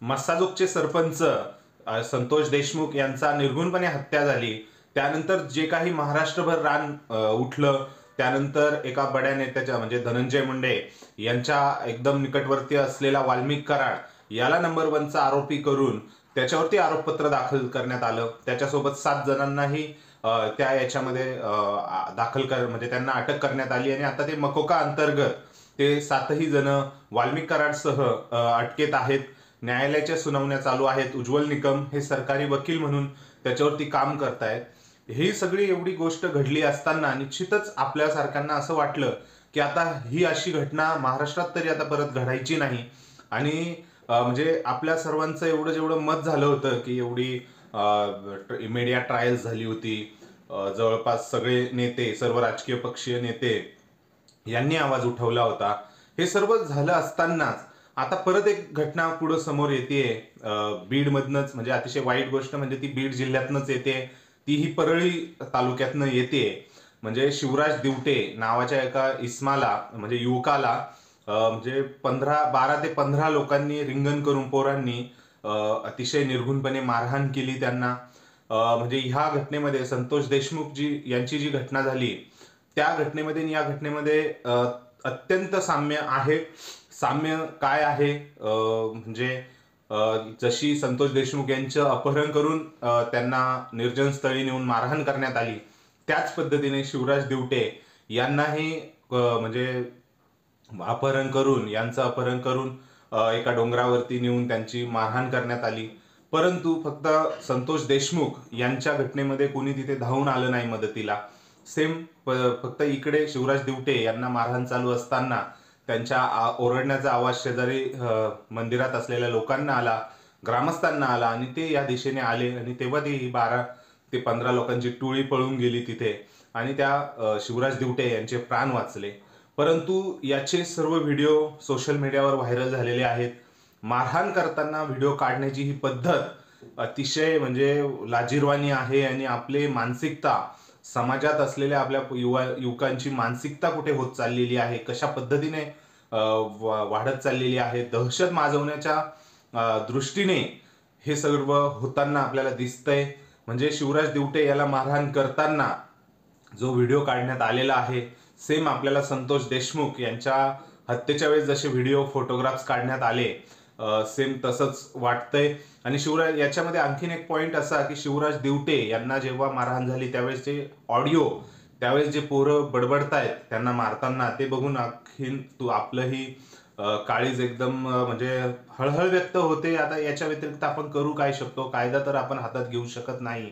मस्साजोगचे सरपंच संतोष देशमुख यांचा निर्घृणपणे हत्या झाली, त्यानंतर जे काही महाराष्ट्रभर रान उठलं, त्यानंतर एका बड्या नेत्याच्या म्हणजे धनंजय मुंडे यांच्या एकदम निकटवर्ती असलेला वाल्मिक कराड याला नंबर 1चा आरोपी करून त्याच्यावरती आरोपपत्र दाखल करण्यात आलं. त्याच्यासोबत 7 जणांनाही त्या याच्यामध्ये दाखल म्हणजे त्यांना अटक करण्यात आली आणि आता ते मकोका अंतर्गत ते 7ही जण वाल्मिक कराडसह अटकेत आहेत. न्यायालयाच्या सुनावण्या चालू आहेत. उज्ज्वल निकम हे सरकारी वकील म्हणून त्याच्यावरती काम करतायत. ही सगळी एवढी गोष्ट घडली असताना निश्चितच आपल्यासारख्यांना असं वाटलं की आता ही अशी घटना महाराष्ट्रात तरी आता परत घडायची नाही. आणि म्हणजे आपल्या सर्वांचं एवढं जेवढं मत झालं होतं की एवढी मीडिया ट्रायल्स झाली होती, जवळपास सगळे नेते, सर्व राजकीय पक्षीय नेते यांनी आवाज उठवला होता, हे सर्व झालं असतानाच आता परत एक घटना पुढे समोर येते बीडमधनच. म्हणजे अतिशय वाईट गोष्ट म्हणजे ती बीड जिल्ह्यातनच येते, तीही परळी तालुक्यातनं येते. म्हणजे शिवराज दिवटे नावाच्या एका इस्माला म्हणजे युवकाला म्हणजे 12 ते 15 लोकांनी रिंगण करून पोरांनी अतिशय निर्घृणपणे मारहाण केली त्यांना. म्हणजे ह्या घटनेमध्ये संतोष देशमुख यांची जी घटना झाली त्या घटनेमध्ये या घटनेमध्ये अत्यंत साम्य आहे. साम्य काय आहे म्हणजे जशी संतोष देशमुख यांचं अपहरण करून त्यांना निर्जन स्थळी नेऊन मारहाण करण्यात आली, त्याच पद्धतीने शिवराज दिवटे यांनाही म्हणजे यांचं अपहरण करून एका डोंगरावरती नेऊन त्यांची मारहाण करण्यात आली. परंतु फक्त संतोष देशमुख यांच्या घटनेमध्ये कोणी तिथे धावून आलं नाही मदतीला. सेम फक्त इकडे शिवराज दिवटे यांना मारहाण चालू असताना त्यांच्या ओरडण्याचा आवाज शेजारी मंदिरात असलेल्या लोकांना आला, ग्रामस्थांना आला आणि ते या दिशेने आले आणि तेव्हा ती 12 ते 15 लोकांची टोळी पळून गेली तिथे आणि त्या शिवराज दिवटे यांचे प्राण वाचले. परंतु याचे सर्व व्हिडिओ सोशल मीडियावर व्हायरल झालेले आहेत. मारहाण करताना व्हिडिओ काढण्याची ही पद्धत अतिशय म्हणजे लाजिरवाणी आहे आणि आपली मानसिकता, समाजात असलेल्या आपल्या युवकांची मानसिकता कुठे होत चाललेली आहे, कशा पद्धतीने वाढत चाललेली आहे, दहशत माजवण्याच्या दृष्टीने हे सर्व होताना आपल्याला दिसतंय. म्हणजे शिवराज दिवटे याला मारहाण करताना जो व्हिडिओ काढण्यात आलेला आहे, सेम आपल्याला संतोष देशमुख यांच्या हत्येच्या वेळेस जसे व्हिडिओ फोटोग्राफ्स काढण्यात आले सेम तसंच वाटतंय. आणि शिवराज याच्यामध्ये आणखीन एक पॉइंट असा की शिवराज दिवटे यांना जेव्हा मारहाण झाली त्यावेळेस जे ऑडिओ, त्यावेळेस जे पोरं बडबडतायत त्यांना मारताना, ते बघून आणखीन आपलंही काळीज एकदम म्हणजे हळहळ व्यक्त होते. आता याच्या व्यतिरिक्त आपण करू काय शकतो, कायदा तर आपण हातात घेऊ शकत नाही.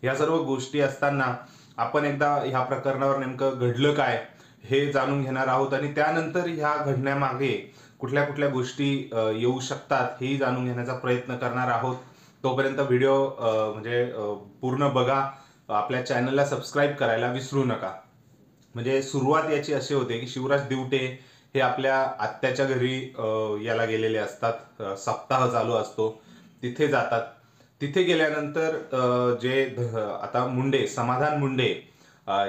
ह्या सर्व गोष्टी असताना आपण एकदा ह्या प्रकरणावर नेमकं घडलं काय हे जाणून घेणार आहोत आणि त्यानंतर ह्या घडण्यामागे कुठल्या कुठल्या गोष्टी येऊ शकतात हेही जाणून घेण्याचा प्रयत्न करणार आहोत. तोपर्यंत व्हिडिओ म्हणजे पूर्ण बघा. आपल्या चॅनलला सबस्क्राईब करायला विसरू नका. म्हणजे सुरुवात याची अशी होते की शिवराज दिवटे हे आपल्या आत्याच्या घरी याला गेलेले असतात, सप्ताह चालू असतो, तिथे जातात. तिथे गेल्यानंतर जे आता मुंडे, समाधान मुंडे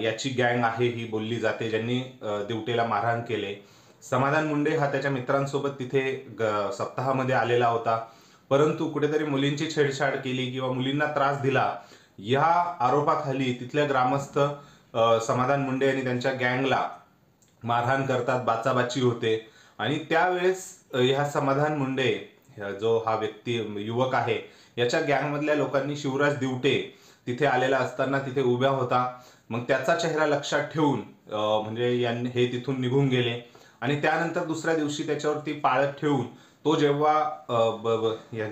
याची गँग आहे ही बोलली जाते, ज्यांनी दिवटेला मारहाण केले. समाधान मुंडे हा त्याच्या मित्रांसोबत तिथे सप्ताहामध्ये आलेला होता, परंतु कुठेतरी मुलींची छेडछाड केली किंवा मुलींना त्रास दिला या आरोपाखाली तिथल्या ग्रामस्थ समाधान मुंडे आणि त्यांच्या गँगला मारहाण करतात, बाचाबाची होते. आणि त्यावेळेस ह्या समाधान मुंडे जो हा व्यक्ती युवक आहे याच्या गँगमधल्या लोकांनी शिवराज दिवटे तिथे आलेला असताना तिथे उभा होता, मग त्याचा चेहरा लक्षात ठेवून म्हणजे हे तिथून निघून गेले. आणि त्यानंतर दुसऱ्या दिवशी त्याच्यावरती पाळत ठेवून तो जेव्हा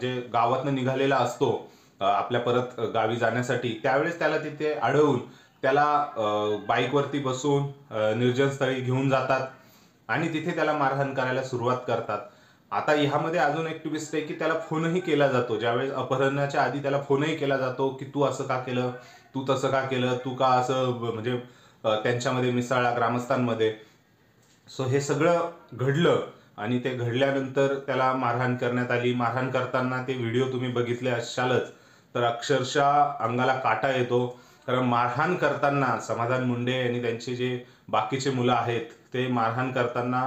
जे गावातनं निघालेला असतो आपल्या परत गावी जाण्यासाठी, त्यावेळेस त्याला तिथे अडवून त्याला बाईकवरती बसून निर्जन स्थळी घेऊन जातात आणि तिथे त्याला मारहाण करायला सुरुवात करतात. आता ह्यामध्ये अजून एक ट्विस्ट आहे की त्याला फोनही केला जातो. ज्यावेळेस अपहरणाच्या आधी त्याला फोनही केला जातो की तू असं का केलं, तू तसं का केलं, तू का असं म्हणजे त्यांच्यामध्ये मिसळला ग्रामस्थांमध्ये. सो हे सगळं घडलं आणि ते घडल्यानंतर त्याला मारहाण करण्यात आली. मारहाण करताना ते व्हिडिओ तुम्ही बघितले असालच तर अक्षरशः अंगाला काटा येतो. कारण मारहाण करताना समाधान मुंडे आणि त्यांचे जे बाकीचे मुलं आहेत ते मारहाण करताना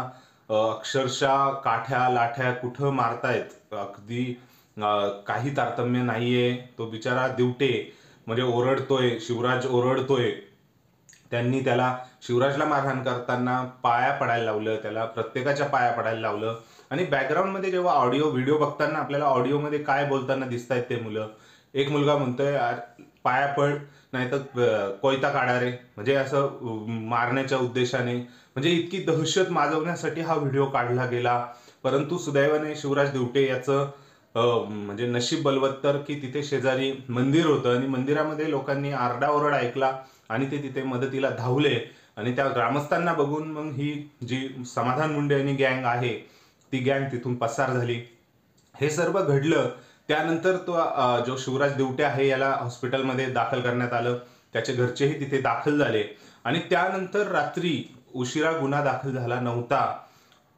अक्षरशः काठ्या लाठ्या कुठं मारतायत, अगदी काही तारतम्य नाहीये, तो बिचारा दिवटे म्हणजे ओरडतोय, शिवराज ओरडतोय, त्यांनी त्याला शिवराजला मारहाण करताना पाया पडायला लावलं, त्याला प्रत्येकाच्या पाया पडायला लावलं. आणि बॅकग्राऊंडमध्ये जेव्हा ऑडिओ व्हिडिओ बघताना आपल्याला ऑडिओमध्ये काय बोलताना दिसतायत ते मुलं, एक मुलगा म्हणतोय पाया पड नाही तर कोयता काढा रे, म्हणजे असं मारण्याच्या उद्देशाने, म्हणजे इतकी दहशत माजवण्यासाठी हा व्हिडिओ काढला गेला. परंतु सुदैवाने शिवराज दिवटे याचं म्हणजे नशीब बलवत्तर की तिथे शेजारी मंदिर होतं आणि मंदिरामध्ये लोकांनी आरडाओरड ऐकला आणि ते तिथे मदतीला धावले. आणि त्या ग्रामस्थांना बघून मग ही जी समाधान मुंडे आणि गँग आहे ती गँग तिथून पसार झाली. हे सर्व घडलं. त्यानंतर तो जो शिवराज दिवटे आहे याला हॉस्पिटलमध्ये दाखल करण्यात आलं, त्याचे घरचेही तिथे दाखल झाले. आणि त्यानंतर रात्री उशिरा गुन्हा दाखल झाला नव्हता.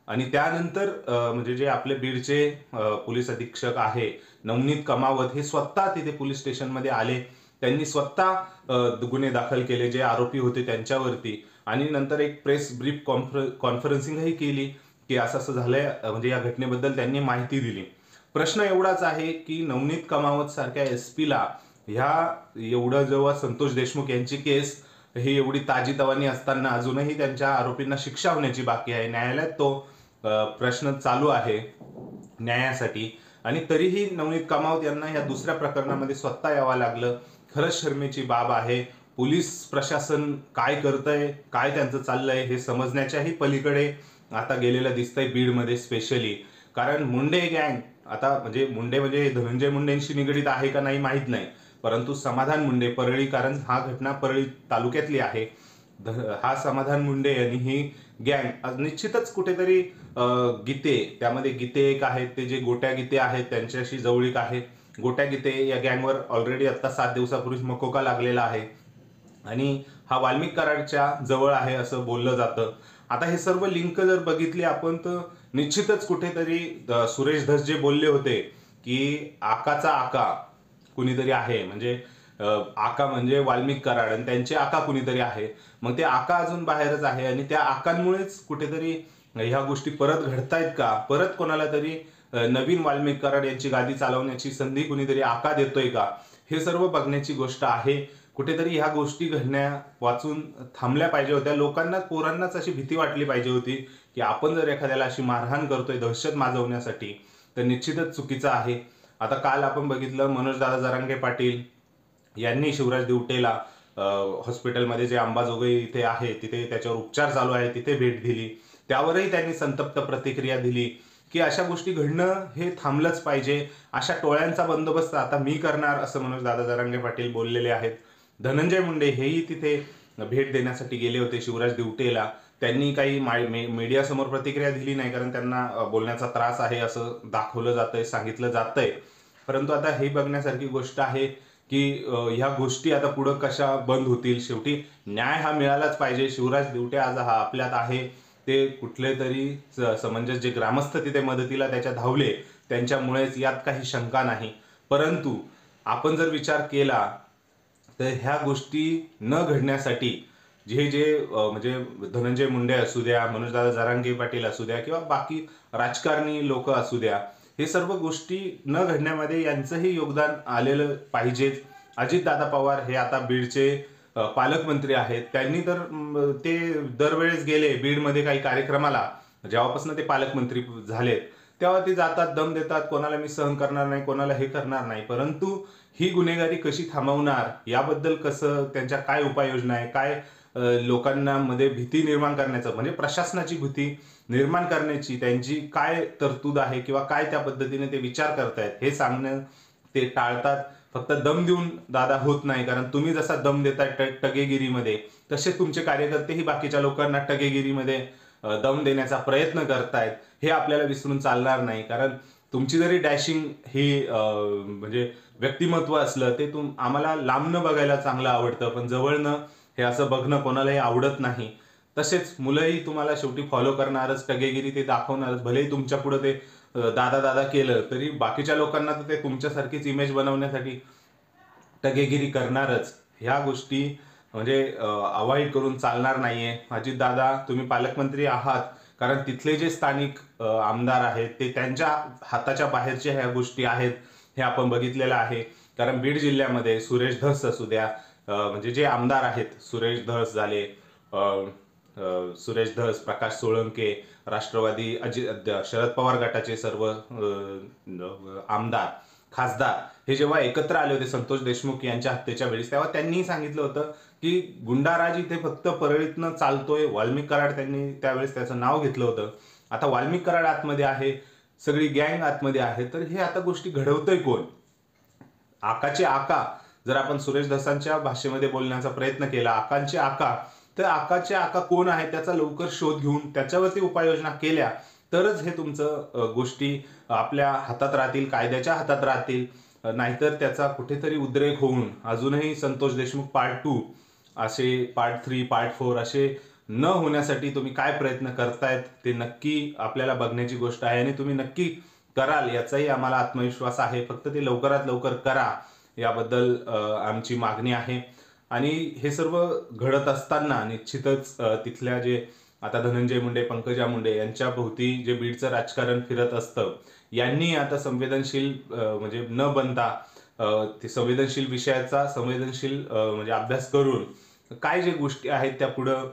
आणि त्यानंतर म्हणजे जे आपले बीडचे पोलीस अधीक्षक आहे नवनीत कमावत, हे स्वतः तिथे पोलीस स्टेशनमध्ये आले. त्यांनी स्वतः गुन्हे दाखल केले जे आरोपी होते त्यांच्यावरती. आणि नंतर एक प्रेस ब्रीफ कॉन्फरन्सिंगही केली की असं असं झालंय, म्हणजे या घटनेबद्दल त्यांनी माहिती दिली. प्रश्न एवढाच आहे की नवनीत कमावत सारख्या एसपीला ह्या एवढं जेव्हा संतोष देशमुख यांची केस ही एवढी ताजीतवानी असताना अजूनही त्यांच्या आरोपींना शिक्षा होण्याची बाकी आहे, न्यायालयात तो प्रश्न चालू आहे न्यायासाठी, आणि तरीही नवनीत कामावत यांना या दुसऱ्या प्रकरणामध्ये स्वतः यावं लागलं. खरंच शर्मेची बाब आहे. पोलीस प्रशासन काय करतंय, काय त्यांचं चाललंय हे समजण्याच्याही पलीकडे आता गेलेलं दिसतंय बीडमध्ये स्पेशली. कारण मुंडे गँग आता म्हणजे मुंडे म्हणजे धनंजय मुंडेंशी निगडीत आहे का नाही माहीत नाही, परंतु समाधान मुंडे परळी, कारण हा घटना परळी तालुक्यातली आहे, हा समाधान मुंडे आणि ही गँग निश्चितच कुठेतरी गीते, त्यामध्ये गीते एक आहेत ते जे गोट्या गीते आहेत त्यांच्याशी जवळीक आहे. गोट्या गीते या गँगवर ऑलरेडी आता 7 दिवसापूर्वी मकोका लागलेला आहे आणि हा वाल्मिक कराडच्या जवळ आहे असं बोललं जातं. आता हे सर्व लिंक जर बघितली आपण तर निश्चितच कुठेतरी सुरेश धस जे बोलले होते की आकाचा आका कुणीतरी आहे, म्हणजे आका म्हणजे वाल्मिक कराड आणि त्यांचे आका कुणीतरी आहे, मग ते आका अजून बाहेरच आहे आणि त्या आकांमुळेच कुठेतरी ह्या गोष्टी परत घडतायत का, परत कोणाला तरी नवीन वाल्मिक कराड यांची गादी चालवण्याची संधी कुणीतरी आका देतोय का, हे सर्व बघण्याची गोष्ट आहे. कुठेतरी ह्या गोष्टी घडण्या वाचून थांबल्या पाहिजे होत्या. लोकांना, पोरांनाच अशी भीती वाटली पाहिजे होती की आपण जर एखाद्याला अशी मारहाण करतोय दहशत माजवण्यासाठी तर निश्चितच चुकीचं आहे. आता काल आपण बघितलं मनोज दादा जरांगे पाटील यांनी शिवराज दिवटेला हॉस्पिटलमध्ये जे अंबाजोगाई इथे आहे तिथे त्याच्यावर उपचार चालू आहे तिथे भेट दिली. त्यावरही त्यांनी संतप्त प्रतिक्रिया दिली की अशा गोष्टी घडणं हे थांबलंच पाहिजे. अशा टोळ्यांचा बंदोबस्त आता मी करणार असं मनोज दादा जरांगे पाटील बोललेले आहेत. धनंजय मुंडे हेही तिथे भेट देण्यासाठी गेले होते शिवराज दिवटेला. त्यांनी काही मीडियासमोर प्रतिक्रिया दिली नाही कारण त्यांना बोलण्याचा त्रास आहे असं दाखवलं जातंय, सांगितलं जातंय. परंतु आता हे बघण्यासारखी गोष्ट आहे की ह्या गोष्टी आता पुढं कशा बंद होतील. शेवटी न्याय हा मिळालाच पाहिजे. शिवराज दिवटे आज हा आपल्यात आहे, ते कुठले तरी समंजस जे ग्रामस्थ तिथे मदतीला त्याच्या धावले त्यांच्यामुळेच, यात काही शंका नाही. परंतु आपण जर विचार केला तर ह्या गोष्टी न घडण्यासाठी जे म्हणजे धनंजय मुंडे असू द्या, मनोजदादा जरांगे पाटील असू द्या किंवा बाकी राजकारणी लोक असू द्या, हे सर्व गोष्टी न घडण्यामध्ये यांचंही योगदान आलेलं पाहिजेच. अजितदादा पवार हे आता बीडचे पालकमंत्री आहेत. त्यांनी तर ते दरवेळेस गेले बीडमध्ये काही कार्यक्रमाला, जेव्हापासून ते पालकमंत्री झालेत तेव्हा ते जातात, दम देतात, कोणाला मी सहन करणार नाही, कोणाला हे करणार नाही. परंतु ही गुन्हेगारी कशी थांबवणार याबद्दल कसं, त्यांच्या काय उपाययोजना आहे, काय लोकांना मध्ये भीती निर्माण करण्याचं म्हणजे प्रशासनाची भीती निर्माण करण्याची त्यांची काय तरतूद आहे किंवा काय त्या पद्धतीने ते विचार करतायत हे सांगणं ते टाळतात. फक्त दम देऊन दादा होत नाही, कारण तुम्ही जसा दम देताय टगेगिरीमध्ये तसे तुमचे कार्यकर्तेही बाकीच्या लोकांना टगेगिरीमध्ये दम देण्याचा प्रयत्न करतायत. हे आपल्याला विसरून चालणार नाही. कारण तुमची जरी डॅशिंग ही म्हणजे व्यक्तिमत्व असलं ते आम्हाला लांबनं बघायला चांगलं आवडतं, पण जवळनं हे असं बघणं कोणालाही आवडत नाही. तसेच मुलंही तुम्हाला शेवटी फॉलो करणारच, टगेगिरी ते दाखवणारच. भलेही तुमच्या पुढे ते दादा दादा केलं तरी बाकीच्या लोकांना तर ते तुमच्यासारखीच इमेज बनवण्यासाठी टगेगिरी करणारच. ह्या गोष्टी म्हणजे अवॉइड करून चालणार नाहीये. अजितदादा तुम्ही पालकमंत्री आहात कारण तिथले जे स्थानिक आमदार आहेत ते त्यांच्या हाताच्या बाहेरच्या ह्या गोष्टी आहेत हे आपण बघितलेलं आहे. कारण बीड जिल्ह्यामध्ये सुरेश धस असू द्या, म्हणजे जे आमदार आहेत, सुरेश धस झाले, सुरेश धस, प्रकाश सोळंके, राष्ट्रवादी शरद पवार गटाचे सर्व आमदार, खासदार हे जेव्हा एकत्र आले होते संतोष देशमुख यांच्या हत्येच्या वेळेस, तेव्हा त्यांनी सांगितलं होतं की गुंडाराज इथे फक्त परळीतनं चालतोय. वाल्मिक कराड त्यांनी त्यावेळेस त्याचं नाव घेतलं होतं. आता वाल्मिक कराड आतमध्ये आहे, सगळी गँग आतमध्ये आहे, तर हे आता गोष्टी घडवतोय कोण? आकाचे आका, जर आपण सुरेश धसांच्या भाषेमध्ये बोलण्याचा प्रयत्न केला, आकांचे आका, तर आकाचे आका कोण आहे त्याचा लवकर शोध घेऊन त्याच्यावरती उपाययोजना केल्या तरच हे तुमचं गोष्टी आपल्या हातात राहतील, कायद्याच्या हातात राहतील. नाहीतर त्याचा कुठेतरी उद्रेक होऊन अजूनही संतोष देशमुख पार्ट 2 असे, पार्ट 3, पार्ट 4 असे न होण्यासाठी तुम्ही काय प्रयत्न करतायत ते नक्की आपल्याला बघण्याची गोष्ट आहे आणि तुम्ही नक्की कराल याचाही आम्हाला आत्मविश्वास आहे. फक्त ते लवकरात लवकर करा याबद्दल आमची मागणी आहे. आणि हे सर्व घडत असताना निश्चितच तिथल्या जे आता धनंजय मुंडे, पंकजा मुंडे यांच्या भोवती जे बीडचं राजकारण फिरत असतं, यांनी आता संवेदनशील म्हणजे न बनता ते संवेदनशील विषयाचा संवेदनशील म्हणजे अभ्यास करून काय जे गोष्टी आहेत त्या पुढं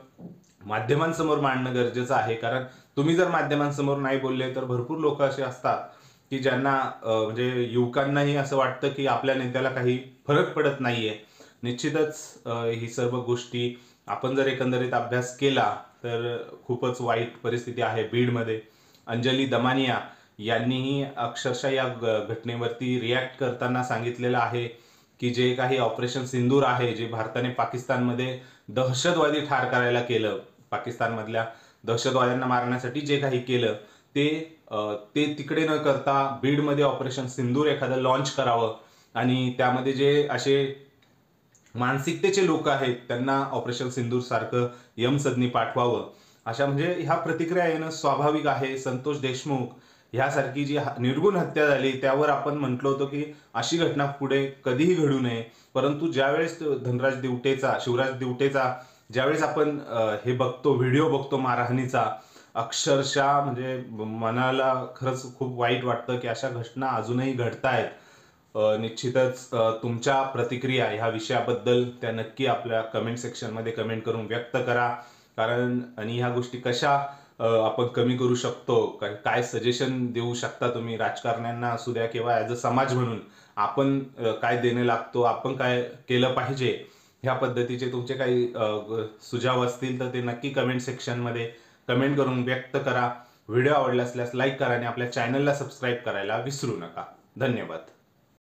माध्यमांसमोर मांडणं गरजेचं आहे. कारण तुम्ही जर माध्यमांसमोर नाही बोलले तर भरपूर लोक असे असतात की ज्यांना म्हणजे युवकांनाही असं वाटतं की आपल्या नेत्याला काही फरक पडत नाहीये. निश्चितच ही सर्व गोष्टी आपण जर एकंदरीत अभ्यास केला तर खूपच वाईट परिस्थिती आहे बीडमध्ये. अंजली दमानिया यांनीही अक्षरशः या घटनेवरती रिॲक्ट करताना सांगितलेलं आहे की जे काही ऑपरेशन सिंदूर आहे, जे भारताने पाकिस्तानमध्ये दहशतवादी ठार करायला केलं, पाकिस्तानमधल्या दहशतवाद्यांना मारण्यासाठी जे काही केलं ते तिकडे न करता बीडमध्ये ऑपरेशन सिंदूर एखादं लॉन्च करावं आणि त्यामध्ये जे असे मानसिकतेचे लोक आहेत त्यांना ऑपरेशन सिंदूर सारखं यमसदनी पाठवावं. अशा म्हणजे ह्या प्रतिक्रिया येणं स्वाभाविक आहे. संतोष देशमुख ह्यासारखी जी निर्गुण हत्या झाली त्यावर आपण म्हटलो होतो की अशी घटना पुढे कधीही घडू नये. परंतु ज्यावेळेस धनराज दिवटेचा, शिवराज दिवटेचा ज्यावेळेस आपण हे बघतो, व्हिडिओ बघतो मारहाणीचा, अक्षरशः म्हणजे मनाला खरंच खूप वाईट वाटतं की अशा घटना अजूनही घडतायत. निश्चितच तुमच्या प्रतिक्रिया ह्या विषयाबद्दल त्या नक्की आपल्या कमेंट सेक्शनमध्ये कमेंट करून व्यक्त करा. कारण आणि ह्या गोष्टी कशा आपण कमी करू शकतो, काय सजेशन देऊ शकता तुम्ही राजकारण्यांना असू द्या किंवा ॲज अ समाज म्हणून आपण काय देणं लागतो, आपण काय केलं पाहिजे, ह्या पद्धतीचे तुमचे काही सुझाव असतील तर ते नक्की कमेंट सेक्शनमध्ये कमेंट करून व्यक्त करा. व्हिडिओ आवडला असल्यास लाईक करा आणि आपल्या चॅनलला सबस्क्राईब करायला विसरू नका. धन्यवाद.